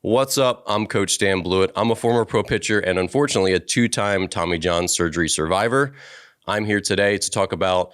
What's up? I'm Coach Dan Blewett. I'm a former pro pitcher and unfortunately a two-time Tommy John surgery survivor. I'm here today to talk about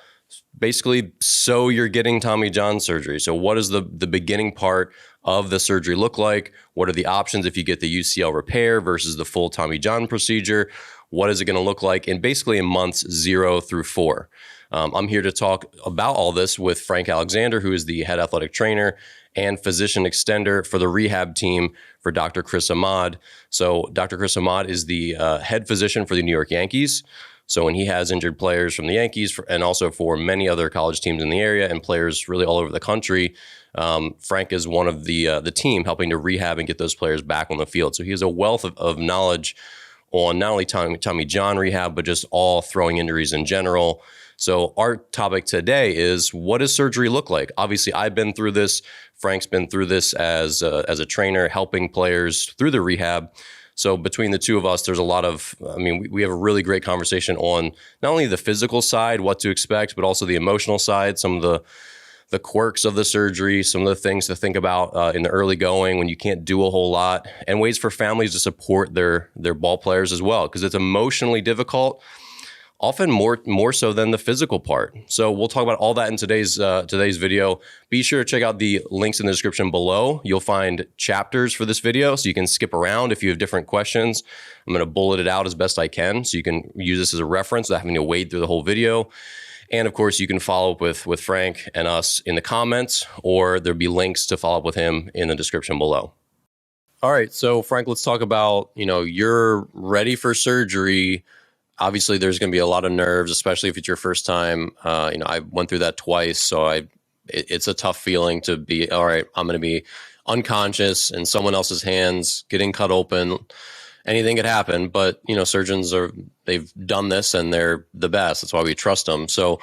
basically, so you're getting Tommy John surgery. So what does the beginning part of the surgery look like? What are the options if you get the UCL repair versus the full Tommy John procedure? What is it going to look like in basically in months 0 through 4? I'm here to talk about all this with Frank Alexander, who is the head athletic trainer and physician extender for the rehab team for Dr. Chris Ahmad. So Dr. Chris Ahmad is the head physician for the New York Yankees. So when he has injured players from the Yankees and also for many other college teams in the area and players really all over the country, Frank is one of the team helping to rehab and get those players back on the field. So he has a wealth of knowledge on not only Tommy John rehab, but just all throwing injuries in general. So our topic today is, what does surgery look like? Obviously, I've been through this. Frank's been through this as a trainer, helping players through the rehab. So between the two of us, there's a lot of, we have a really great conversation on not only the physical side, what to expect, but also the emotional side, some of the quirks of the surgery, some of the things to think about in the early going when you can't do a whole lot, and ways for families to support their ball players as well, because it's emotionally difficult, often more so than the physical part. So we'll talk about all that in today's video. Be sure to check out the links in the description below. You'll find chapters for this video, so you can skip around if you have different questions. I'm going to bullet it out as best I can, so you can use this as a reference without having to wade through the whole video. And of course, you can follow up with Frank and us in the comments, or there'll be links to follow up with him in the description below. All right, so Frank, let's talk about, you're ready for surgery. Obviously, there's going to be a lot of nerves, especially if it's your first time. I went through that twice, so it's a tough feeling to be, all right, I'm going to be unconscious in someone else's hands, getting cut open. Anything could happen, but surgeons they've done this and they're the best. That's why we trust them. So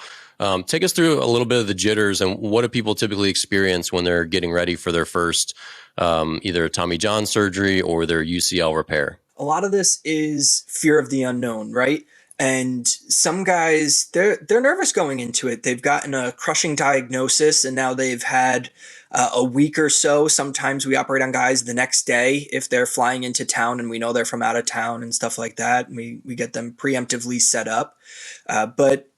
take us through a little bit of the jitters and what do people typically experience when they're getting ready for their first either Tommy John surgery or their UCL repair? A lot of this is fear of the unknown, right? And some guys, they're nervous going into it. They've gotten a crushing diagnosis and now they've had a week or so. Sometimes we operate on guys the next day if they're flying into town and we know they're from out of town and stuff like that. We get them preemptively set up. But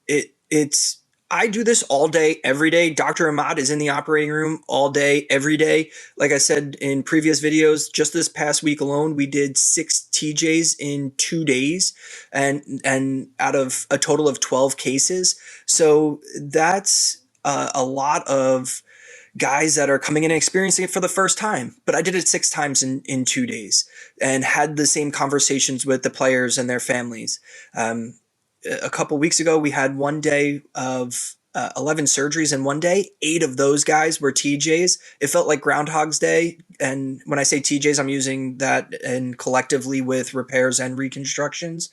I do this all day, every day. Dr. Ahmad is in the operating room all day, every day. Like I said in previous videos, just this past week alone, we did 6 TJs in 2 days and out of a total of 12 cases. So that's a lot of guys that are coming in and experiencing it for the first time. But I did it 6 times in 2 days and had the same conversations with the players and their families. A couple weeks ago, we had one day of 11 surgeries in one day. 8 of those guys were TJs. It felt like Groundhog's Day. And when I say TJs, I'm using that and collectively with repairs and reconstructions.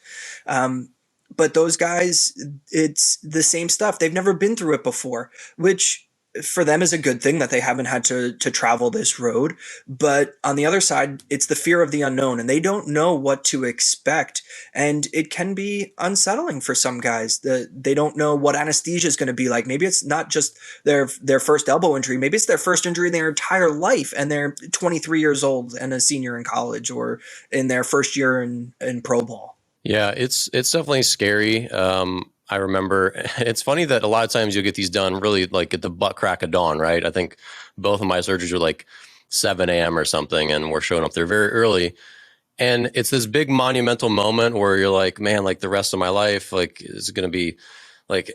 But those guys, it's the same stuff. They've never been through it before, which for them is a good thing that they haven't had to travel this road. But on the other side, it's the fear of the unknown and they don't know what to expect. And it can be unsettling for some guys that they don't know what anesthesia is going to be like. Maybe it's not just their first elbow injury. Maybe it's their first injury in their entire life and they're 23 years old and a senior in college or in their first year in pro ball. Yeah, it's definitely scary. I remember it's funny that a lot of times you'll get these done really like at the butt crack of dawn, right? I think both of my surgeries were like 7 a.m. or something, and we're showing up there very early. And it's this big monumental moment where you're like, man, like the rest of my life, like is it going to be like,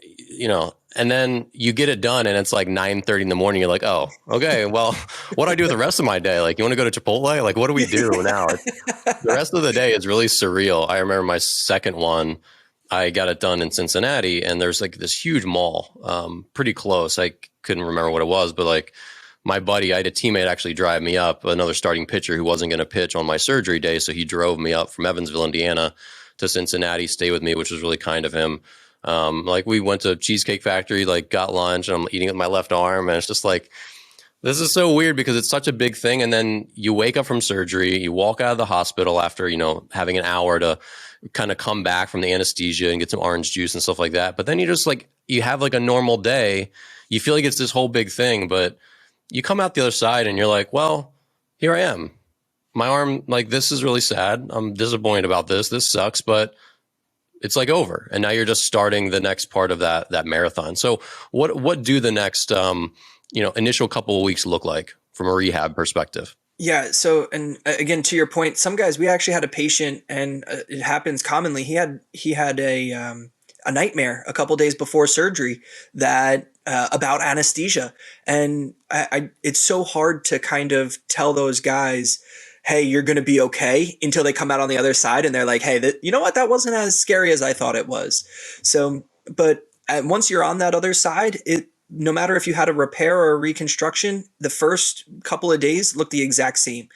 and then you get it done and it's like 9:30 in the morning. You're like, oh, okay, well, what do I do with the rest of my day? Like, you want to go to Chipotle? Like, what do we do now? The rest of the day is really surreal. I remember my second one, I got it done in Cincinnati and there's like this huge mall, pretty close. I couldn't remember what it was, but like my buddy, I had a teammate actually drive me up, another starting pitcher who wasn't going to pitch on my surgery day. So he drove me up from Evansville, Indiana to Cincinnati, stay with me, which was really kind of him. Like we went to Cheesecake Factory, like got lunch and I'm eating with my left arm. And it's just like, this is so weird because it's such a big thing. And then you wake up from surgery, you walk out of the hospital after, having an hour to kind of come back from the anesthesia and get some orange juice and stuff like that. But then you just like, you have like a normal day. You feel like it's this whole big thing, but you come out the other side and you're like, well, here I am. my arm, like, this is really sad. I'm disappointed about this. This sucks, but it's like over. And now you're just starting the next part of that marathon. So what do the next, initial couple of weeks look like from a rehab perspective? Yeah. So, and again, to your point, some guys, we actually had a patient, and it happens commonly. He had a nightmare a couple days before surgery that about anesthesia, and it's so hard to kind of tell those guys, hey, you're going to be okay, until they come out on the other side and they're like, hey, you know what? That wasn't as scary as I thought it was. So, but once you're on that other side, no matter if you had a repair or a reconstruction, the first couple of days look the exact same.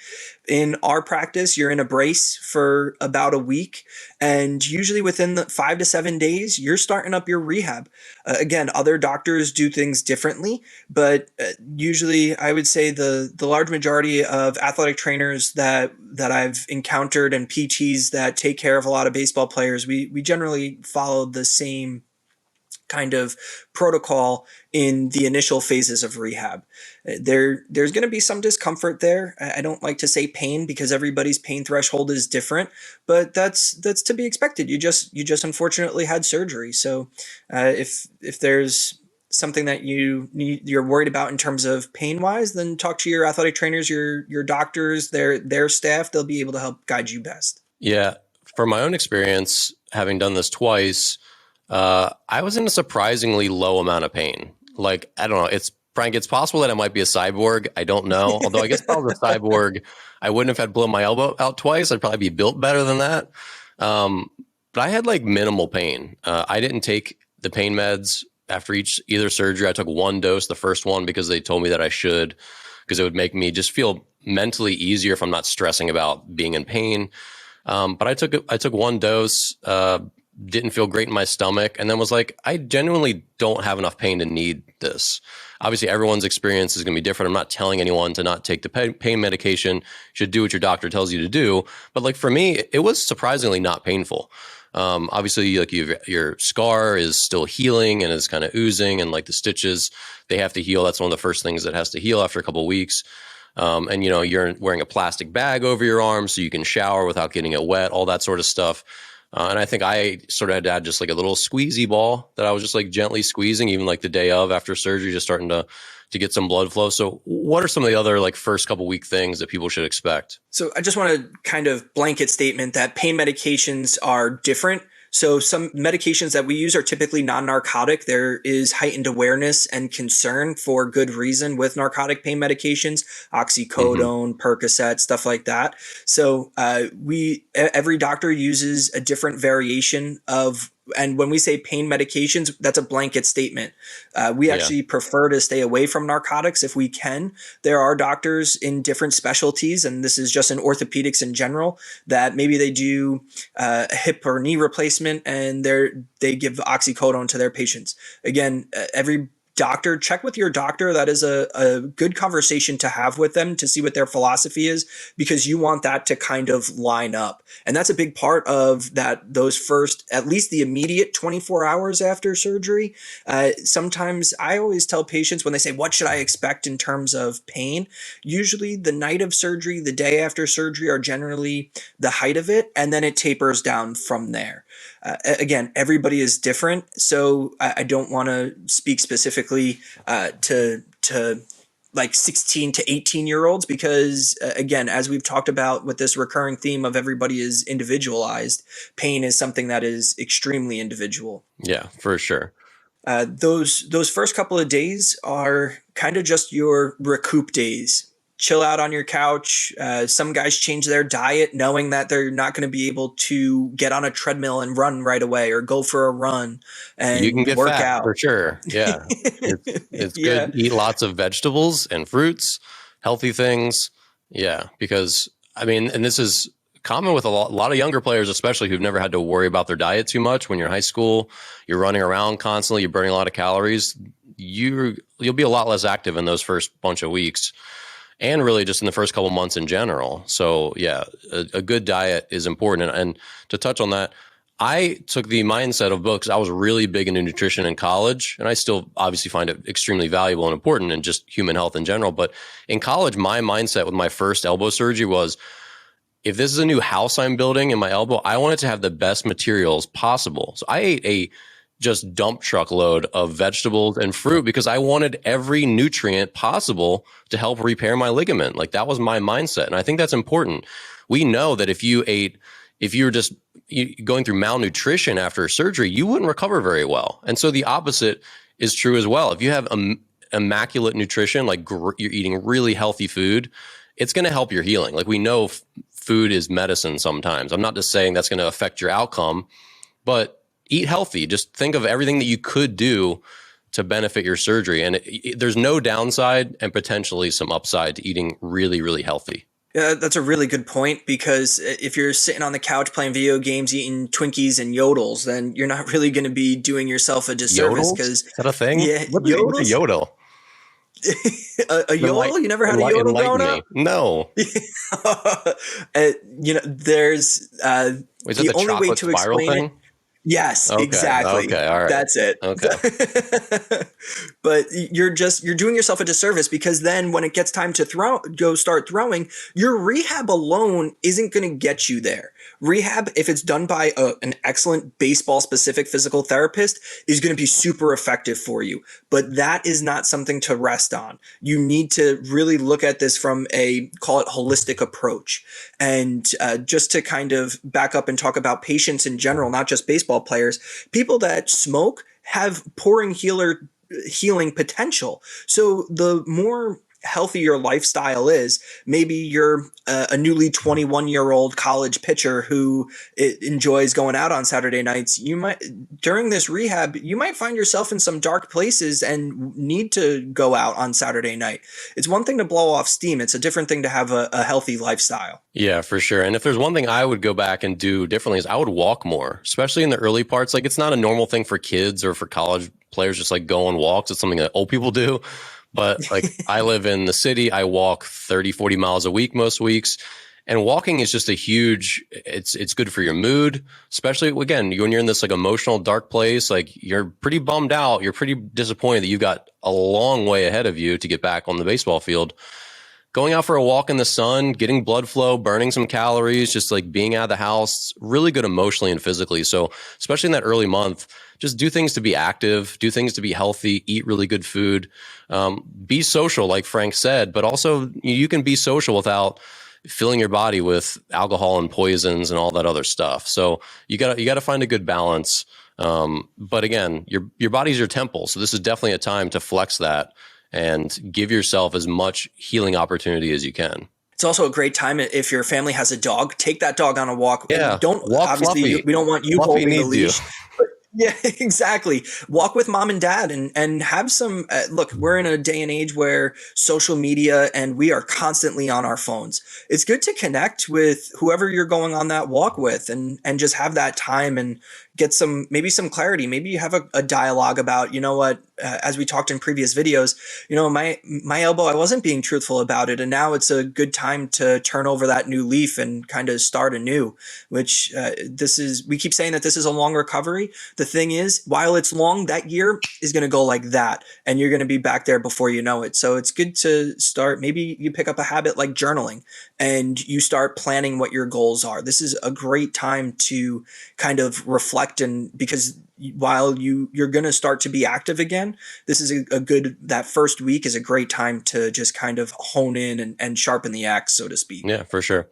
In our practice, you're in a brace for about a week, and usually within the 5 to 7 days, you're starting up your rehab. Again, other doctors do things differently, but usually I would say the large majority of athletic trainers that I've encountered and PTs that take care of a lot of baseball players, we generally follow the same kind of protocol in the initial phases of rehab. There's going to be some discomfort there. I don't like to say pain because everybody's pain threshold is different, but that's to be expected. You just unfortunately had surgery. So if there's something that you're worried about in terms of pain wise, then talk to your athletic trainers, your doctors, their staff. They'll be able to help guide you best. Yeah. From my own experience, having done this twice, I was in a surprisingly low amount of pain. Like, I don't know. Frank, it's possible that I might be a cyborg. I don't know. Although I guess if I was a cyborg, I wouldn't have had blown my elbow out twice. I'd probably be built better than that. But I had like minimal pain. I didn't take the pain meds after either surgery. I took one dose, the first one, because they told me that I should, because it would make me just feel mentally easier if I'm not stressing about being in pain. But I took one dose, didn't feel great in my stomach, and then was like, I genuinely don't have enough pain to need this. Obviously, everyone's experience is going to be different. I'm not telling anyone to not take the pain medication. You should do what your doctor tells you to do. But like for me, it was surprisingly not painful. Obviously, like your scar is still healing and is kind of oozing, and like the stitches, they have to heal. That's one of the first things that has to heal after a couple of weeks. And you're wearing a plastic bag over your arm so you can shower without getting it wet, all that sort of stuff. And I think I sort of had to add just like a little squeezy ball that I was just like gently squeezing, even like the day of after surgery, just starting to get some blood flow. So what are some of the other like first couple week things that people should expect? So I just want to kind of blanket statement that pain medications are different. So some medications that we use are typically non-narcotic. There is heightened awareness and concern for good reason with narcotic pain medications, oxycodone, Percocet, stuff like that. So every doctor uses a different variation of, and when we say pain medications, that's a blanket statement. We actually prefer to stay away from narcotics if we can. There are doctors in different specialties, and this is just in orthopedics in general, that maybe they do a hip or knee replacement and they give oxycodone to their patients. Again, every doctor, check with your doctor. That is a good conversation to have with them to see what their philosophy is, because you want that to kind of line up. And that's a big part of those first, at least the immediate 24 hours after surgery. Sometimes I always tell patients when they say, what should I expect in terms of pain? Usually the night of surgery, the day after surgery are generally the height of it, and then it tapers down from there. Again, everybody is different, so I don't want to speak specifically to like 16 to 18-year-olds, because again, as we've talked about with this recurring theme of everybody is individualized, pain is something that is extremely individual. Yeah, for sure. Those first couple of days are kind of just your recoup days. Chill out on your couch. Some guys change their diet knowing that they're not going to be able to get on a treadmill and run right away, or go for a run and you can get work fat out. for sure. Yeah. It's good. Eat lots of vegetables and fruits, healthy things. Yeah. Because I mean, and this is common with a lot of younger players, especially who've never had to worry about their diet too much. When you're in high school, you're running around constantly, you're burning a lot of calories. You'll be a lot less active in those first bunch of weeks, and really just in the first couple months in general. So yeah, a good diet is important. And to touch on that, I took the mindset of books. I was really big into nutrition in college, and I still obviously find it extremely valuable and important in just human health in general. But in college, my mindset with my first elbow surgery was, if this is a new house I'm building in my elbow, I want it to have the best materials possible. So I ate a just dump truck load of vegetables and fruit because I wanted every nutrient possible to help repair my ligament. Like that was my mindset. And I think that's important. We know that if you were just going through malnutrition after surgery, you wouldn't recover very well. And so the opposite is true as well. If you have immaculate nutrition, like you're eating really healthy food, it's going to help your healing. Like we know food is medicine sometimes. I'm not just saying that's going to affect your outcome, but eat healthy. Just think of everything that you could do to benefit your surgery. And there's no downside and potentially some upside to eating really, really healthy. Yeah, that's a really good point, because if you're sitting on the couch playing video games, eating Twinkies and Yodels, then you're not really going to be doing yourself a disservice. Because is that a thing? Yeah, what's a yodel? a yodel? You never had a yodel growing up? No. There's Is that the only way to spiral explain thing? it. Yes, Okay, exactly. okay, all right. That's it. Okay. But you're doing yourself a disservice, because then when it gets time to go start throwing, your rehab alone isn't going to get you there. Rehab, if it's done by an excellent baseball specific physical therapist, is going to be super effective for you. But that is not something to rest on. You need to really look at this from call it holistic approach. And just to kind of back up and talk about patients in general, not just baseball players, people that smoke have pouring healing potential. So the more healthy your lifestyle is, maybe you're a newly 21-year-old college pitcher who enjoys going out on Saturday nights. During this rehab, you might find yourself in some dark places and need to go out on Saturday night. It's one thing to blow off steam. It's a different thing to have a healthy lifestyle. Yeah, for sure. And if there's one thing I would go back and do differently is I would walk more, especially in the early parts. Like it's not a normal thing for kids or for college players, just like go on walks. It's something that old people do. But like I live in the city, I walk 30, 40 miles a week most weeks. And walking is just it's good for your mood, especially again, when you're in this like emotional dark place, like you're pretty bummed out. You're pretty disappointed that you've got a long way ahead of you to get back on the baseball field. Going out for a walk in the sun, getting blood flow, burning some calories, just like being out of the house, really good emotionally and physically. So especially in that early month, just do things to be active, do things to be healthy, eat really good food, be social, like Frank said, but also you can be social without filling your body with alcohol and poisons and all that other stuff. So you gotta find a good balance. But again, your body's your temple. So this is definitely a time to flex that and give yourself as much healing opportunity as you can. It's also a great time if your family has a dog. Take that dog on a walk. Yeah, Don't walk obviously Fluffy. we don't want you Fluffy holding the needs you. leash. Yeah, exactly. Walk with mom and dad and have some look, we're in a day and age where social media and we are constantly on our phones. It's good to connect with whoever you're going on that walk with and just have that time and get maybe some clarity. Maybe you have a dialogue about, you know what, as we talked in previous videos, you know, my elbow, I wasn't being truthful about it. And now it's a good time to turn over that new leaf and kind of start anew, which we keep saying that this is a long recovery. The thing is, while it's long, that year is going to go like that. And you're going to be back there before you know it. So it's good to start. Maybe you pick up a habit like journaling and you start planning what your goals are. This is a great time to kind of reflect, and because while you're going to start to be active again, this is that first week is a great time to just kind of hone in and sharpen the axe, so to speak. Yeah, for sure.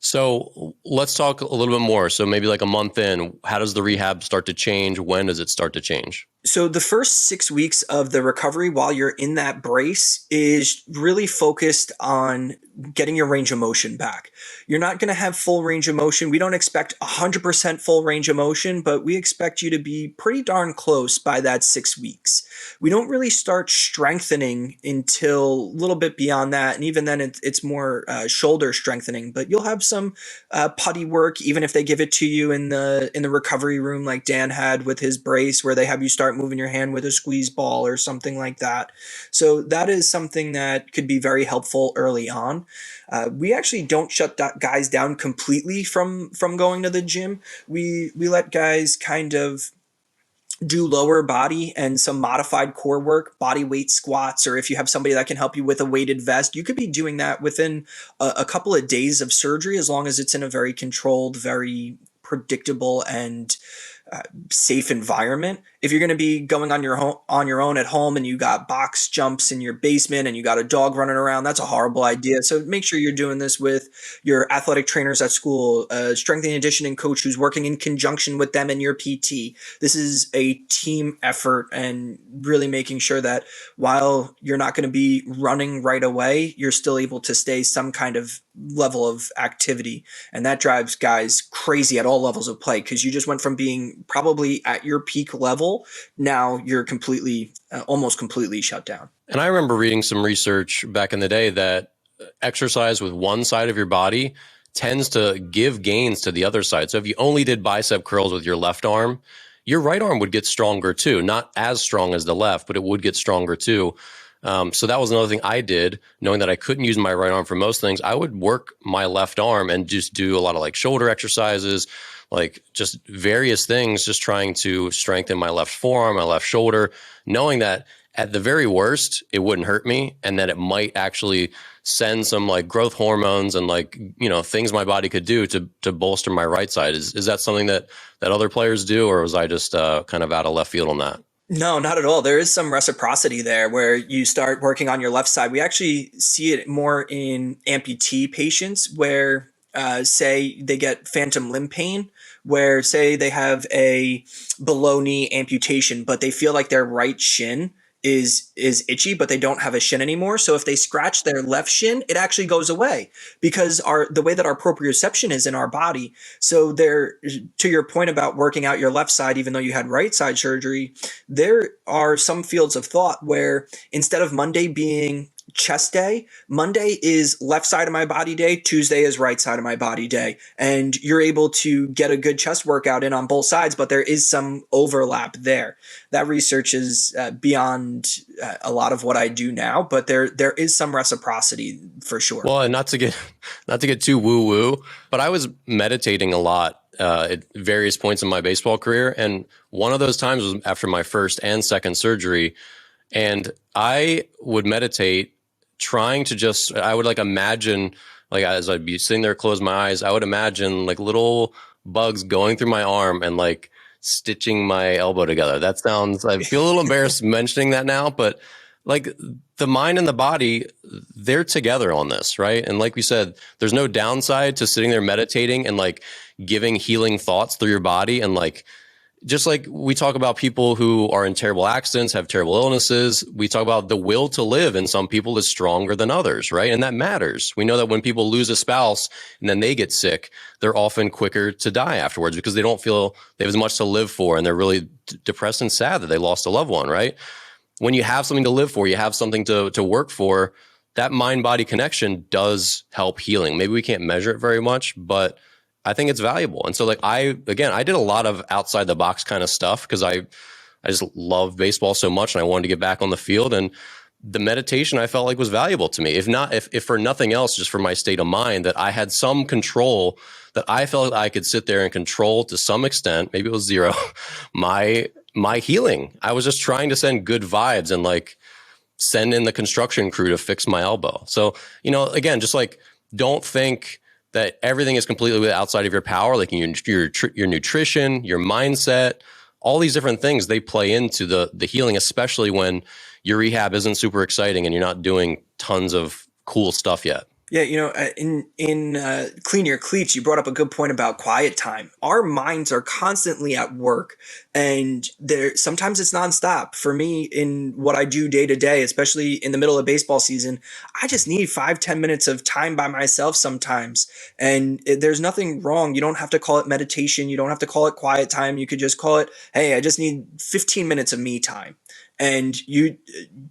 So let's talk a little bit more. So maybe like a month in, how does the rehab start to change? When does it start to change? So the first 6 weeks of the recovery while you're in that brace is really focused on getting your range of motion back. You're not going to have full range of motion. We don't expect 100% full range of motion, but we expect you to be pretty darn close by that 6 weeks. We don't really start strengthening until a little bit beyond that. And even then it's more shoulder strengthening, but you'll have some putty work, even if they give it to you in the recovery room like Dan had with his brace, where they have you start moving your hand with a squeeze ball or something like that. So that is something that could be very helpful early on. We actually don't shut guys down completely from going to the gym. We let guys kind of do lower body and some modified core work, body weight squats, or if you have somebody that can help you with a weighted vest, you could be doing that within a couple of days of surgery, as long as it's in a very controlled, very predictable, and safe environment. If you're going to be going on your own at home and you got box jumps in your basement and you got a dog running around, that's a horrible idea. So make sure you're doing this with your athletic trainers at school, strength and conditioning coach who's working in conjunction with them and your PT. This is a team effort, and really making sure that while you're not going to be running right away, you're still able to stay some kind of level of activity. And that drives guys crazy at all levels of play, because you just went from being probably at your peak level, now you're completely, almost completely shut down. And I remember reading some research back in the day that exercise with one side of your body tends to give gains to the other side. So if you only did bicep curls with your left arm, your right arm would get stronger too. Not as strong as the left, but it would get stronger too. So that was another thing I did, knowing that I couldn't use my right arm for most things. I would work my left arm and just do a lot of like shoulder exercises, like just various things, just trying to strengthen my left forearm, my left shoulder, knowing that at the very worst, it wouldn't hurt me, and that it might actually send some like growth hormones and like, you know, things my body could do to bolster my right side. Is that something that other players do, or was I just kind of out of left field on that? No, not at all. There is some reciprocity there where you start working on your left side. We actually see it more in amputee patients where, say, they get phantom limb pain, where, say, they have a below knee amputation, but they feel like their right shin is itchy, but they don't have a shin anymore. So if they scratch their left shin, it actually goes away, because the way that our proprioception is in our body. So there, to your point about working out your left side, even though you had right side surgery, there are some fields of thought where instead of Monday being chest day, Monday is left side of my body day, Tuesday is right side of my body day. And you're able to get a good chest workout in on both sides, but there is some overlap there. That research is beyond a lot of what I do now, but there is some reciprocity for sure. Well, and not to get too woo woo, but I was meditating a lot at various points in my baseball career, and one of those times was after my first and second surgery, and I would meditate, trying to just, I would like imagine, like as I'd be sitting there, close my eyes, I would imagine like little bugs going through my arm and like stitching my elbow together. That sounds, I feel a little embarrassed mentioning that now, but like the mind and the body, they're together on this, right? And like we said, there's no downside to sitting there meditating and like giving healing thoughts through your body. And like, just like we talk about people who are in terrible accidents, have terrible illnesses, we talk about the will to live in some people is stronger than others, right? And that matters. We know that when people lose a spouse and then they get sick, they're often quicker to die afterwards because they don't feel they have as much to live for, and they're really depressed and sad that they lost a loved one, right? When you have something to live for, you have something to work for, that mind-body connection does help healing. Maybe we can't measure it very much, but I think it's valuable. And so like I did a lot of outside the box kind of stuff because I just love baseball so much and I wanted to get back on the field, and the meditation I felt like was valuable to me. If for nothing else, just for my state of mind, that I had some control, that I felt I could sit there and control to some extent, maybe it was zero, my healing. I was just trying to send good vibes and like send in the construction crew to fix my elbow. So, you know, again, just like don't think that everything is completely outside of your power, like your nutrition, your mindset, all these different things, they play into the healing, especially when your rehab isn't super exciting and you're not doing tons of cool stuff yet. Yeah, you know, in Clean Your Cleats, you brought up a good point about quiet time. Our minds are constantly at work, and sometimes it's nonstop. For me, in what I do day to day, especially in the middle of baseball season, I just need 5-10 minutes of time by myself sometimes. And there's nothing wrong. You don't have to call it meditation. You don't have to call it quiet time. You could just call it, hey, I just need 15 minutes of me time. And you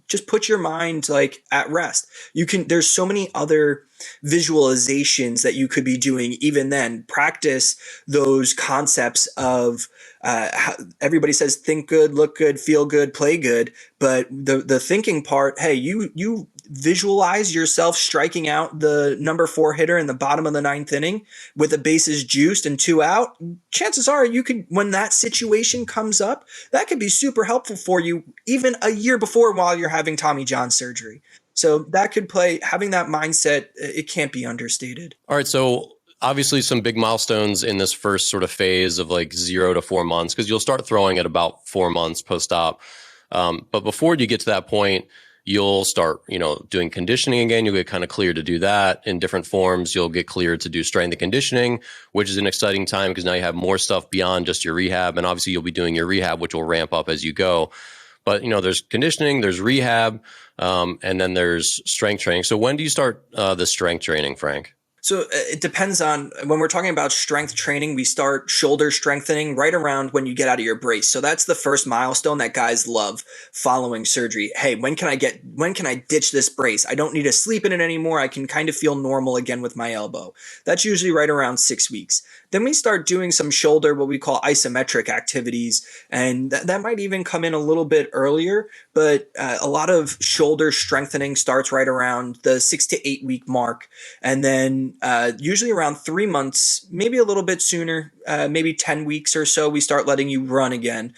just put your mind like at rest. There's so many other visualizations that you could be doing. Even then, practice those concepts of how everybody says think good, look good, feel good, play good. But the thinking part, hey, you visualize yourself striking out the number 4 hitter in the bottom of the 9th inning with the bases juiced and 2 out, chances are you could, when that situation comes up, that could be super helpful for you even a year before while you're having Tommy John surgery. So that could play, having that mindset, it can't be understated. All right. So obviously some big milestones in this first sort of phase of like 0 to 4 months, because you'll start throwing at about 4 months post-op. But before you get to that point, you'll start, doing conditioning again. You'll get kind of cleared to do that in different forms. You'll get cleared to do strength and conditioning, which is an exciting time because now you have more stuff beyond just your rehab. And obviously you'll be doing your rehab, which will ramp up as you go. But, there's conditioning, there's rehab, and then there's strength training. So when do you start the strength training, Frank? So it depends on, when we're talking about strength training, we start shoulder strengthening right around when you get out of your brace. So that's the first milestone that guys love following surgery. Hey, when can I ditch this brace? I don't need to sleep in it anymore. I can kind of feel normal again with my elbow. That's usually right around 6 weeks. Then we start doing some shoulder, what we call isometric activities. And that might even come in a little bit earlier, but a lot of shoulder strengthening starts right around the 6 to 8 week mark. And then usually around 3 months, maybe a little bit sooner, maybe 10 weeks or so, we start letting you run again.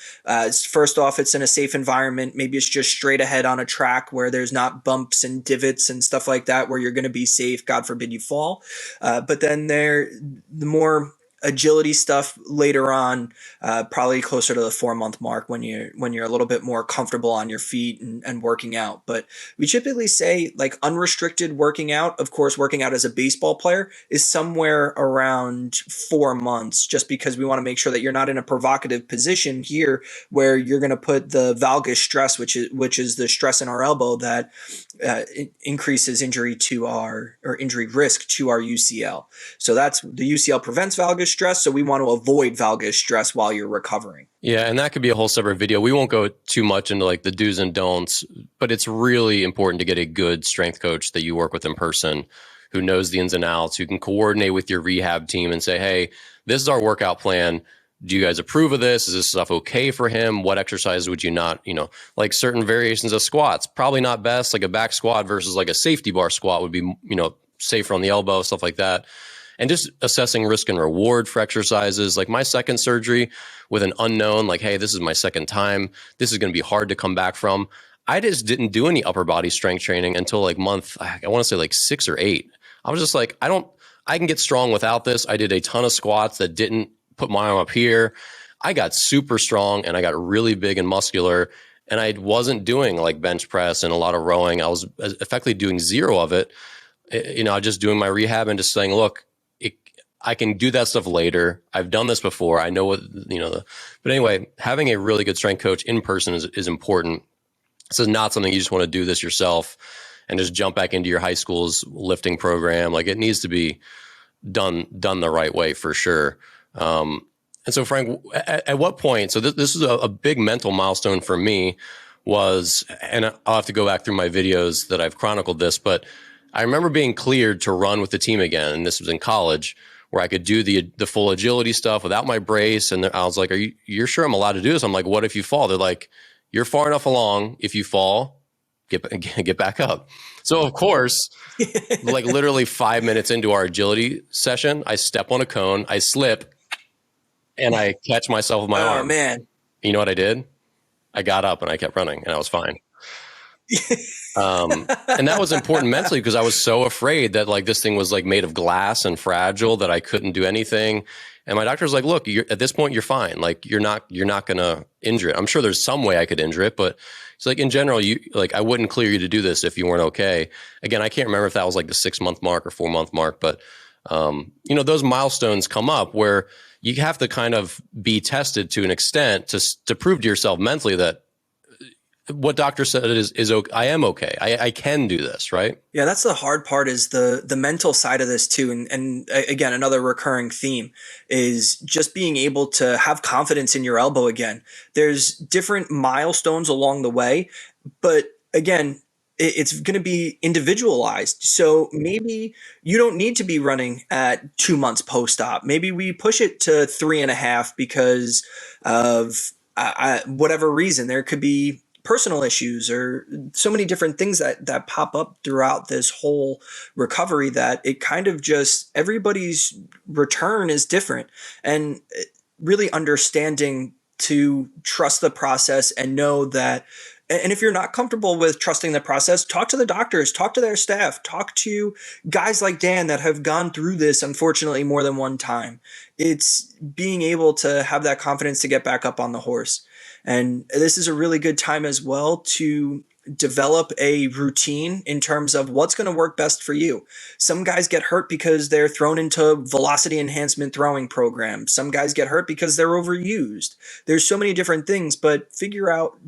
First off, it's in a safe environment. Maybe it's just straight ahead on a track where there's not bumps and divots and stuff like that, where you're going to be safe. God forbid you fall. But then the more agility stuff later on, probably closer to the 4 month mark when you're a little bit more comfortable on your feet and working out. But we typically say like unrestricted working out, of course, working out as a baseball player is somewhere around 4 months, just because we want to make sure that you're not in a provocative position here where you're going to put the valgus stress, which is the stress in our elbow that increases injury risk to our UCL. So that's, the UCL prevents valgus stress. So we want to avoid valgus stress while you're recovering. Yeah. And that could be a whole separate video. We won't go too much into like the do's and don'ts, but it's really important to get a good strength coach that you work with in person, who knows the ins and outs, who can coordinate with your rehab team and say, hey, this is our workout plan. Do you guys approve of this? Is this stuff okay for him? What exercises would you not, like certain variations of squats, probably not best, like a back squat versus like a safety bar squat would be, safer on the elbow, stuff like that. And just assessing risk and reward for exercises. Like my second surgery with an unknown, like, hey, this is my second time. This is going to be hard to come back from. I just didn't do any upper body strength training until like month, I want to say like 6 or 8. I was just like, I can get strong without this. I did a ton of squats that didn't put my arm up here. I got super strong and I got really big and muscular, and I wasn't doing like bench press and a lot of rowing. I was effectively doing 0 of it. Just doing my rehab and just saying, look, I can do that stuff later. I've done this before. I know what, but anyway, having a really good strength coach in person is important. This is not something you just want to do this yourself and just jump back into your high school's lifting program. Like it needs to be done the right way for sure. And so Frank, at what point, so this is a big mental milestone for me was, and I'll have to go back through my videos that I've chronicled this, but I remember being cleared to run with the team again. And this was in college, where I could do the full agility stuff without my brace. And I was like, you're sure I'm allowed to do this? I'm like, what if you fall? They're like, you're far enough along. If you fall, get back up. So of course, like literally 5 minutes into our agility session, I step on a cone, I slip, and I catch myself with my arm. Oh man. You know what I did? I got up and I kept running and I was fine. And that was important mentally because I was so afraid that like this thing was like made of glass and fragile that I couldn't do anything. And my doctor was like, look, at this point, you're fine. Like you're not going to injure it. I'm sure there's some way I could injure it, but it's like in general, I wouldn't clear you to do this if you weren't okay. Again, I can't remember if that was like the 6 month mark or 4 month mark, but those milestones come up where you have to kind of be tested to an extent to prove to yourself mentally that what doctor said is okay. I am okay. I can do this, right? Yeah, that's the hard part, is the mental side of this too. And again, another recurring theme is just being able to have confidence in your elbow again. There's different milestones along the way, but again, it's going to be individualized. So maybe you don't need to be running at 2 months post-op. Maybe we push it to 3.5 because of whatever reason. There could be personal issues or so many different things that pop up throughout this whole recovery that it kind of just everybody's return is different. And really understanding to trust the process and know that. And if you're not comfortable with trusting the process, talk to the doctors, talk to their staff, talk to guys like Dan that have gone through this, unfortunately, more than one time. It's being able to have that confidence to get back up on the horse. And this is a really good time as well to develop a routine in terms of what's going to work best for you. Some guys get hurt because they're thrown into velocity enhancement throwing programs. Some guys get hurt because they're overused. There's so many different things, but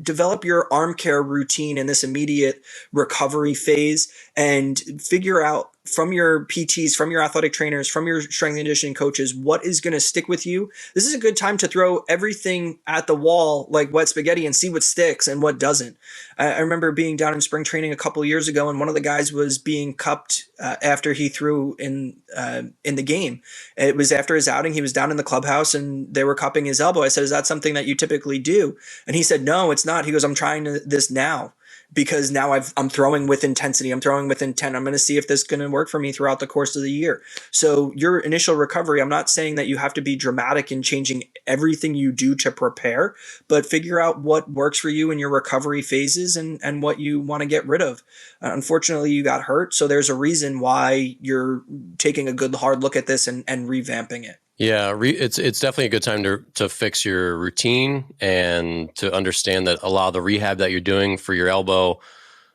develop your arm care routine in this immediate recovery phase and figure out from your PTs, from your athletic trainers, from your strength and conditioning coaches, what is going to stick with you. This is a good time to throw everything at the wall like wet spaghetti and see what sticks and what doesn't. I remember being down in spring training a couple of years ago, and one of the guys was being cupped after he threw in the game. It was after his outing. He was down in the clubhouse, and they were cupping his elbow. I said, "Is that something that you typically do?" And he said, "No, it's not." He goes, "I'm trying this now." Because now I'm throwing with intensity. I'm throwing with intent. I'm going to see if this is going to work for me throughout the course of the year. So your initial recovery, I'm not saying that you have to be dramatic in changing everything you do to prepare, but figure out what works for you in your recovery phases and what you want to get rid of. Unfortunately, you got hurt. So there's a reason why you're taking a good hard look at this and revamping it. Yeah, it's definitely a good time to fix your routine and to understand that a lot of the rehab that you're doing for your elbow,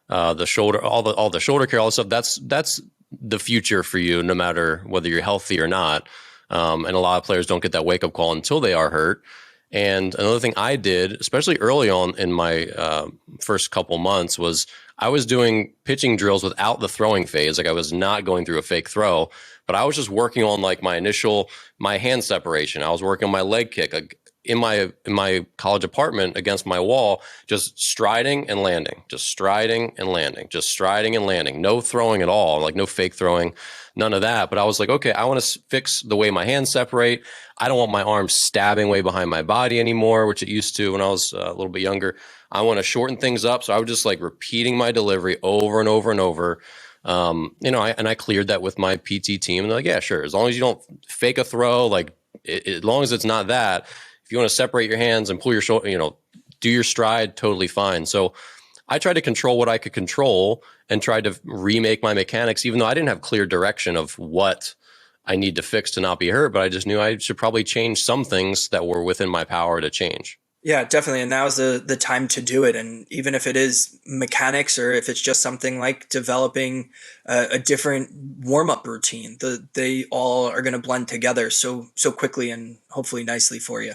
the shoulder, all the shoulder care, all the stuff, that's the future for you, no matter whether you're healthy or not. And a lot of players don't get that wake up call until they are hurt. And another thing I did, especially early on in my first couple months, was I was doing pitching drills without the throwing phase. Like I was not going through a fake throw, but I was just working on like my hand separation. I was working on my leg kick in my college apartment against my wall, just striding and landing, just striding and landing, just striding and landing. No throwing at all, like no fake throwing, none of that. But I was like, okay, I want to fix the way my hands separate. I don't want my arms stabbing way behind my body anymore, which it used to when I was a little bit younger. I want to shorten things up. So I was just like repeating my delivery over and over and over. I cleared that with my PT team, and they're like, yeah, sure. As long as you don't fake a throw, like as long as it's not that, if you want to separate your hands and pull your shoulder, do your stride, totally fine. So I tried to control what I could control and tried to remake my mechanics, even though I didn't have clear direction of what I need to fix to not be hurt, but I just knew I should probably change some things that were within my power to change. Yeah, definitely. And now's the time to do it. And even if it is mechanics or if it's just something like developing a different warm-up routine, they all are going to blend together so quickly and hopefully nicely for you.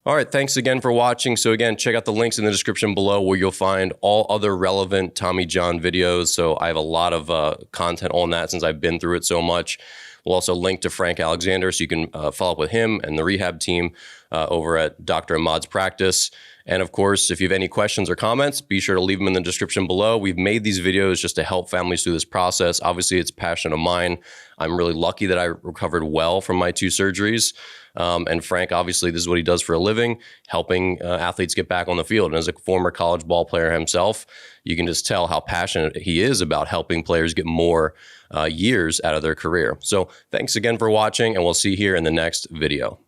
All right, thanks again for watching. So again, check out the links in the description below where you'll find all other relevant Tommy John videos. So I have a lot of content on that since I've been through it so much. We'll also link to Frank Alexander so you can follow up with him and the rehab team over at Dr. Ahmad's practice. And of course, if you have any questions or comments, be sure to leave them in the description below. We've made these videos just to help families through this process. Obviously, it's a passion of mine. I'm really lucky that I recovered well from my 2 surgeries. And Frank, obviously, this is what he does for a living, helping athletes get back on the field. And as a former college ball player himself, you can just tell how passionate he is about helping players get more years out of their career. So thanks again for watching, and we'll see you here in the next video.